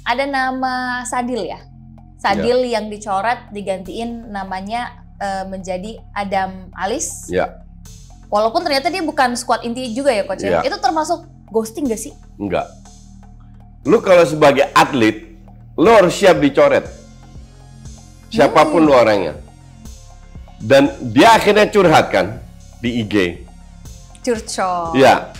Ada nama Sadil ya. Sadil yang dicoret digantiin namanya menjadi Adam Alis. Ya. Walaupun ternyata dia bukan squad inti juga ya coach ya. Itu termasuk ghosting gak sih? Enggak. Lu kalau sebagai atlet, lu harus siap dicoret. Siapapun lu orangnya. Dan dia akhirnya curhat kan di IG. Curcol. Ya.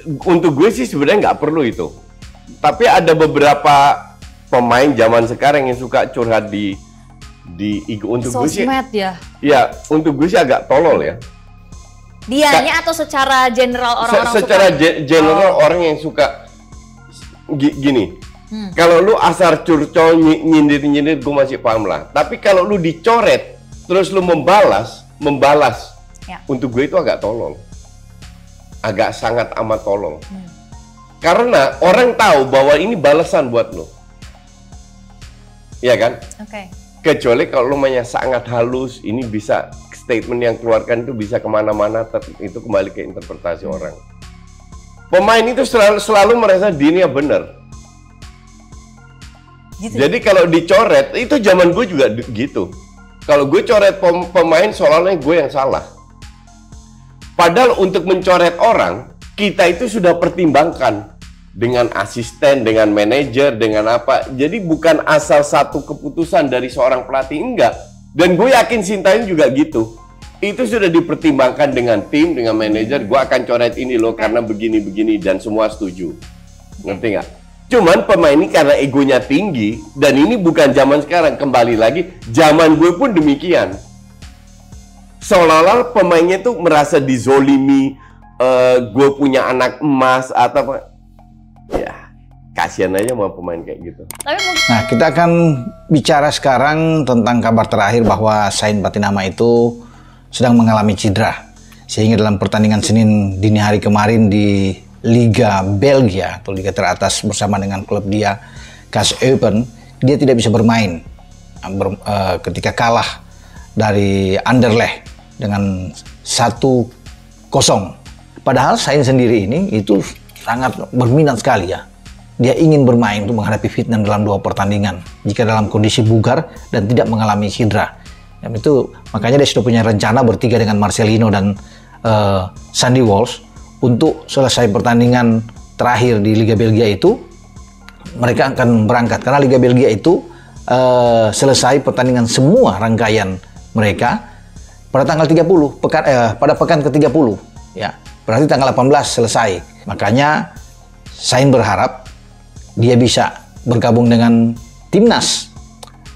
Untuk gue sih sebenarnya nggak perlu itu. Tapi ada beberapa pemain zaman sekarang yang suka curhat di IG. Untuk gue sih, ya untuk gue sih agak tolol ya. Dianya atau secara general orang-orang secara general orang yang suka gini. Kalau lu asal curcol nyindir-nyindir gue masih paham lah. Tapi kalau lu dicoret terus lu membalas ya. Untuk gue itu agak tolol. Agak sangat amat tolol. Karena orang tahu bahwa ini balasan buat lo. Iya kan? Oke. Kecuali kalau lo mainnya sangat halus, ini bisa statement yang keluarkan itu bisa kemana-mana, itu kembali ke interpretasi orang. Pemain itu selalu merasa dirinya benar. Gitu. Jadi kalau dicoret, itu zaman gue juga gitu. Kalau gue coret pemain seolah-olah gue yang salah. Padahal untuk mencoret orang, kita itu sudah pertimbangkan dengan asisten, dengan manajer, dengan apa. Jadi bukan asal satu keputusan dari seorang pelatih, enggak. Dan gue yakin Sintayong juga gitu. Itu sudah dipertimbangkan dengan tim, dengan manajer. Gue akan coret ini loh karena begini-begini dan semua setuju. Ngerti nggak? Cuman pemain ini karena egonya tinggi dan ini bukan zaman sekarang. Kembali lagi, zaman gue pun demikian. Seolah-olah pemainnya tuh merasa dizolimi. Gue punya anak emas atau apa. Ya, kasihan aja sama pemain kayak gitu. Nah, kita akan bicara sekarang tentang kabar terakhir bahwa Sain Patinama itu sedang mengalami cedera. Sehingga dalam pertandingan Senin dini hari kemarin di Liga Belgia atau Liga teratas bersama dengan klub dia, KAS Eupen, dia tidak bisa bermain ketika kalah dari Anderlecht dengan 1-0. Padahal Sain sendiri ini itu sangat berminat sekali ya. Dia ingin bermain untuk menghadapi Vietnam dalam 2 pertandingan jika dalam kondisi bugar dan tidak mengalami cedera. Dan itu makanya dia sudah punya rencana bertiga dengan Marcelino dan Sandy Walsh untuk selesai pertandingan terakhir di Liga Belgia itu mereka akan berangkat karena Liga Belgia itu selesai pertandingan semua rangkaian mereka pada tanggal 30 pada pekan ke-30 ya. Berarti tanggal 18 selesai. Makanya Sain berharap dia bisa bergabung dengan timnas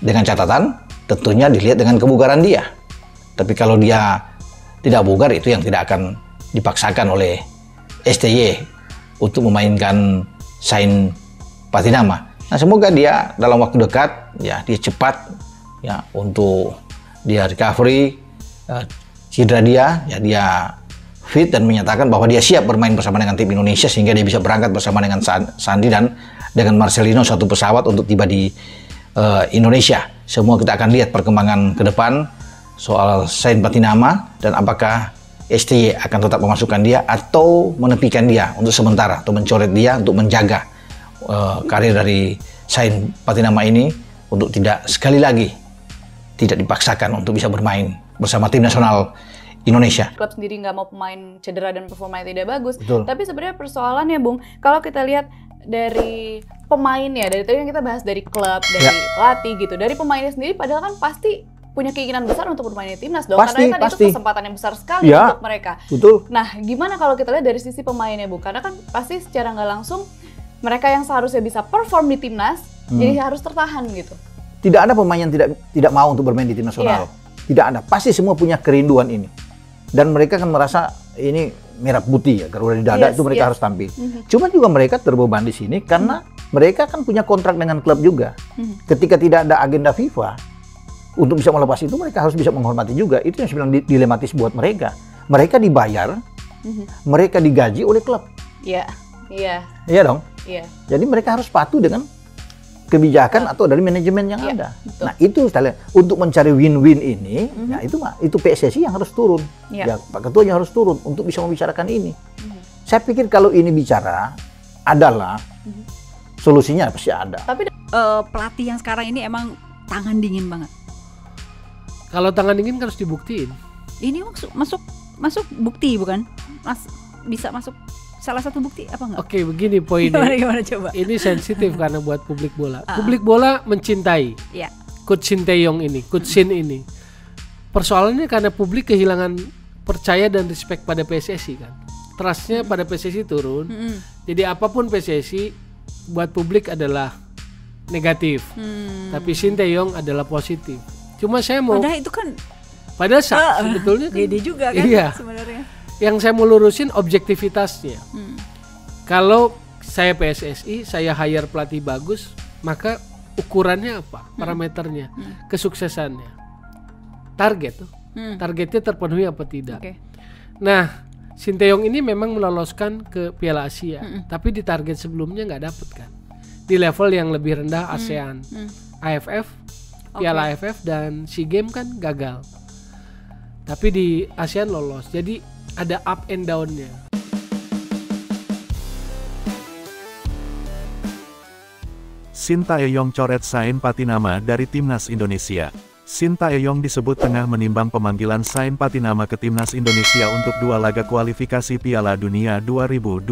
dengan catatan tentunya dilihat dengan kebugaran dia. Tapi kalau dia tidak bugar itu yang tidak akan dipaksakan oleh STY untuk memainkan Sain Patinama. Nah, semoga dia dalam waktu dekat ya dia cepat ya untuk dia recovery cedera dia fit dan menyatakan bahwa dia siap bermain bersama dengan tim Indonesia sehingga dia bisa berangkat bersama dengan Sandi dan dengan Marcelino satu pesawat untuk tiba di Indonesia. Semua kita akan lihat perkembangan ke depan soal Sain Patinama dan apakah STY akan tetap memasukkan dia atau menepikan dia untuk sementara atau mencoret dia untuk menjaga karir dari Sain Patinama ini untuk tidak sekali lagi tidak dipaksakan untuk bisa bermain bersama tim nasional Indonesia. Klub sendiri nggak mau pemain cedera dan performanya tidak bagus. Betul. Tapi sebenarnya persoalannya, Bung, kalau kita lihat dari pemainnya, dari tadi yang kita bahas dari klub, dari pelatih gitu, dari pemainnya sendiri, padahal kan pasti punya keinginan besar untuk bermain di timnas dong. Karena kan itu kesempatan yang besar sekali untuk mereka. Betul. Nah, gimana kalau kita lihat dari sisi pemainnya, Bung? Karena kan pasti secara nggak langsung mereka yang seharusnya bisa perform di timnas, jadi harus tertahan gitu. Tidak ada pemain yang tidak mau untuk bermain di tim nasional. Tidak ada. Pasti semua punya kerinduan ini. Dan mereka kan merasa ini merah putih ya, Garuda di dada itu mereka harus tampil. Cuma juga mereka terbeban di sini karena mereka kan punya kontrak dengan klub juga. Ketika tidak ada agenda FIFA untuk bisa melepas itu, mereka harus bisa menghormati juga. Itu yang sebenarnya dilematis buat mereka. Mereka dibayar, mereka digaji oleh klub. Iya, iya. Iya dong. Iya. Jadi mereka harus patuh dengan kebijakan atau dari manajemen yang ada. Betul. Nah itu sekalian untuk mencari win-win ini, ya itu PSSI yang harus turun, ya Pak Ketuanya harus turun untuk bisa membicarakan ini. Saya pikir kalau ini bicara adalah solusinya pasti ada. Tapi Pelatih yang sekarang ini emang tangan dingin banget. Kalau tangan dingin kan harus dibuktiin. Ini masuk bukti bukan? Bisa masuk salah satu bukti apa enggak? Oke, begini poinnya. Gimana coba? Ini sensitif karena buat publik bola. Publik bola mencintai Iya. Coach Shin Tae-yong ini, Coach Shin ini. Persoalannya karena publik kehilangan percaya dan respect pada PSSI kan. Trustnya pada PSSI turun. Jadi apapun PSSI buat publik adalah negatif. Tapi Shin Tae-yong adalah positif. Cuma saya mau Padahal itu kan sebetulnya kan, gede juga kan iya. sebenarnya. Yang saya mau lurusin objektivitasnya. Kalau saya PSSI, saya hire pelatih bagus, maka ukurannya apa? Parameternya, kesuksesannya, target tuh. Targetnya terpenuhi apa tidak? Oke. Nah, Shin Tae-yong ini memang meloloskan ke Piala Asia, tapi di target sebelumnya nggak dapet kan. Di level yang lebih rendah ASEAN, AFF, Piala AFF dan SEA Games kan gagal. Tapi di ASEAN lolos. Jadi ada up and down-nya. Shin Tae-yong coret Sain Patinama dari Timnas Indonesia. Shin Tae-yong disebut tengah menimbang pemanggilan Sain Patinama ke Timnas Indonesia untuk 2 laga kualifikasi Piala Dunia 2026.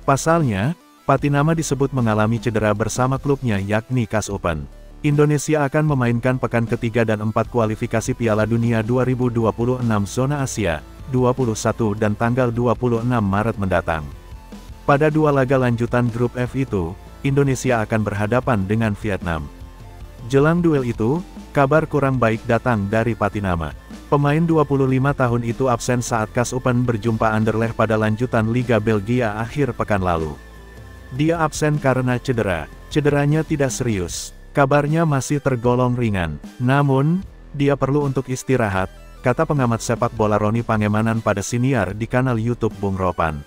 Pasalnya, Patinama disebut mengalami cedera bersama klubnya yakni KAS Open. Indonesia akan memainkan pekan ketiga dan 4 kualifikasi Piala Dunia 2026 zona Asia, 21 dan tanggal 26 Maret mendatang. Pada 2 laga lanjutan grup F itu, Indonesia akan berhadapan dengan Vietnam. Jelang duel itu, kabar kurang baik datang dari Patinama. Pemain 25 tahun itu absen saat KAS Open berjumpa Anderlecht pada lanjutan Liga Belgia akhir pekan lalu. Dia absen karena cedera. Cederanya tidak serius. Kabarnya masih tergolong ringan. Namun, dia perlu untuk istirahat, kata pengamat sepak bola Roni Pangemanan pada siniar di kanal YouTube Bung Ropan.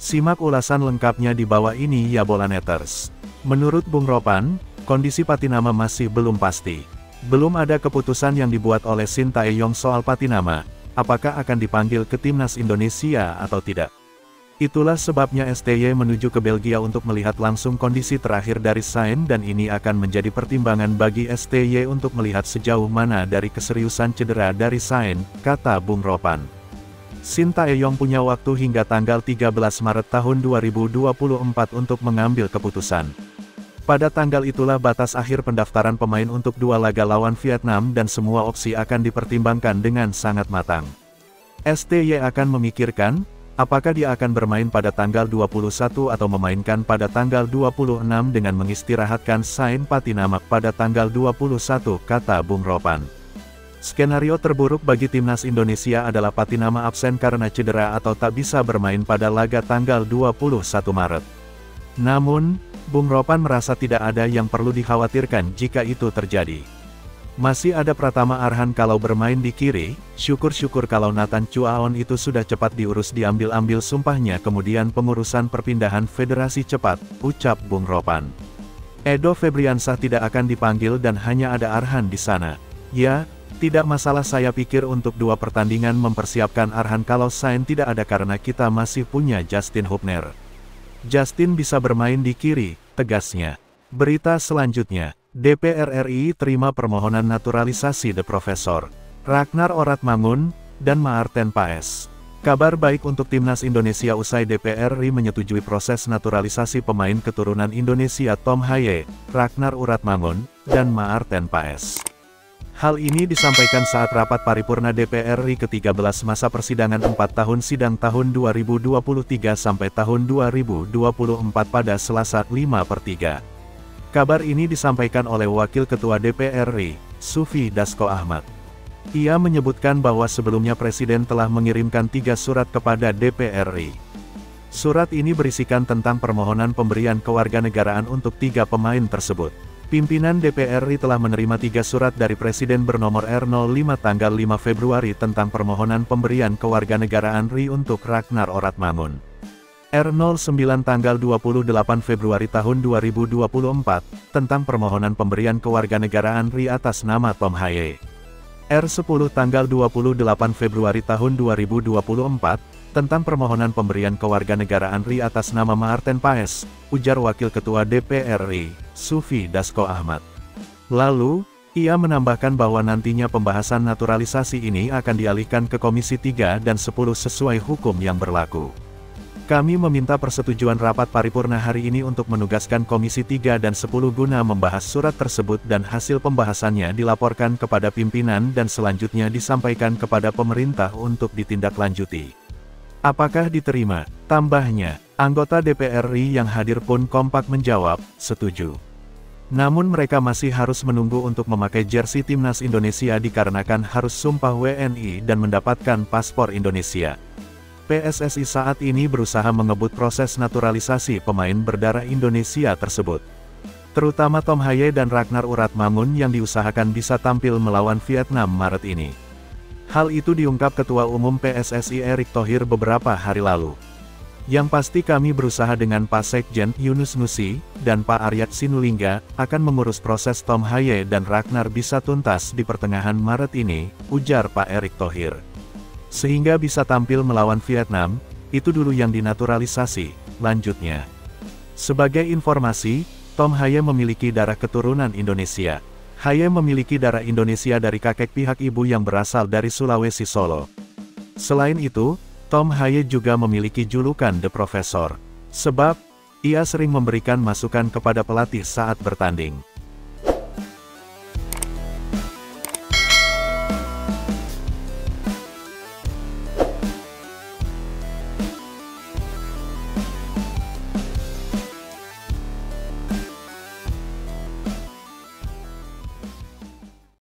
Simak ulasan lengkapnya di bawah ini ya Bolaneters. Menurut Bung Ropan, kondisi Patinama masih belum pasti. Belum ada keputusan yang dibuat oleh Shin Tae-yong soal Patinama, apakah akan dipanggil ke Timnas Indonesia atau tidak. Itulah sebabnya STY menuju ke Belgia untuk melihat langsung kondisi terakhir dari Sain dan ini akan menjadi pertimbangan bagi STY untuk melihat sejauh mana dari keseriusan cedera dari Sain, kata Bung Ropan. Shin Tae-yong punya waktu hingga tanggal 13 Maret tahun 2024 untuk mengambil keputusan. Pada tanggal itulah batas akhir pendaftaran pemain untuk 2 laga lawan Vietnam dan semua opsi akan dipertimbangkan dengan sangat matang. STY akan memikirkan, apakah dia akan bermain pada tanggal 21 atau memainkan pada tanggal 26 dengan mengistirahatkan Sain Patinama pada tanggal 21, kata Bung Ropan. Skenario terburuk bagi Timnas Indonesia adalah Patinama absen karena cedera atau tak bisa bermain pada laga tanggal 21 Maret. Namun, Bung Ropan merasa tidak ada yang perlu dikhawatirkan jika itu terjadi. Masih ada Pratama Arhan kalau bermain di kiri, syukur-syukur kalau Nathan Chuaon itu sudah cepat diurus diambil-ambil sumpahnya kemudian pengurusan perpindahan federasi cepat, ucap Bung Ropan. Edo Febriansah tidak akan dipanggil dan hanya ada Arhan di sana. Ya, tidak masalah saya pikir untuk 2 pertandingan mempersiapkan Arhan kalau Sain tidak ada karena kita masih punya Justin Hubner. Justin bisa bermain di kiri, tegasnya. Berita selanjutnya. DPR RI terima permohonan naturalisasi The Profesor, Ragnar Oratmangun, dan Maarten Paes. Kabar baik untuk Timnas Indonesia usai DPR RI menyetujui proses naturalisasi pemain keturunan Indonesia Tom Haye, Ragnar Oratmangun, dan Maarten Paes. Hal ini disampaikan saat rapat paripurna DPR RI ke-13 masa persidangan 4 tahun sidang tahun 2023 sampai tahun 2024 pada Selasa 5/3. Kabar ini disampaikan oleh Wakil Ketua DPR RI, Sufi Dasko Ahmad. Ia menyebutkan bahwa sebelumnya Presiden telah mengirimkan 3 surat kepada DPR RI. Surat ini berisikan tentang permohonan pemberian kewarganegaraan untuk 3 pemain tersebut. Pimpinan DPR RI telah menerima 3 surat dari Presiden bernomor R05 tanggal 5 Februari tentang permohonan pemberian kewarganegaraan RI untuk Ragnar Oratmangun. R09 tanggal 28 Februari tahun 2024, tentang permohonan pemberian kewarganegaraan RI atas nama Tom Haye. R10 tanggal 28 Februari tahun 2024, tentang permohonan pemberian kewarganegaraan RI atas nama Maarten Paes, ujar Wakil Ketua DPR RI, Sufi Dasko Ahmad. Lalu, ia menambahkan bahwa nantinya pembahasan naturalisasi ini akan dialihkan ke Komisi 3 dan 10 sesuai hukum yang berlaku. Kami meminta persetujuan rapat paripurna hari ini untuk menugaskan Komisi 3 dan 10 guna membahas surat tersebut dan hasil pembahasannya dilaporkan kepada pimpinan dan selanjutnya disampaikan kepada pemerintah untuk ditindaklanjuti. Apakah diterima? Tambahnya, anggota DPR RI yang hadir pun kompak menjawab, setuju. Namun mereka masih harus menunggu untuk memakai jersey Timnas Indonesia dikarenakan harus sumpah WNI dan mendapatkan paspor Indonesia. PSSI saat ini berusaha mengebut proses naturalisasi pemain berdarah Indonesia tersebut. Terutama Tom Haye dan Ragnar Uratmangun yang diusahakan bisa tampil melawan Vietnam Maret ini. Hal itu diungkap Ketua Umum PSSI Erick Thohir beberapa hari lalu. Yang pasti kami berusaha dengan Pak Sekjen Yunus Nusi, dan Pak Aryat Sinulinga, akan mengurus proses Tom Haye dan Ragnar bisa tuntas di pertengahan Maret ini, ujar Pak Erick Thohir. Sehingga bisa tampil melawan Vietnam, itu dulu yang dinaturalisasi, lanjutnya. Sebagai informasi, Tom Haye memiliki darah keturunan Indonesia. Haye memiliki darah Indonesia dari kakek pihak ibu yang berasal dari Sulawesi Solo. Selain itu, Tom Haye juga memiliki julukan The Professor, sebab ia sering memberikan masukan kepada pelatih saat bertanding.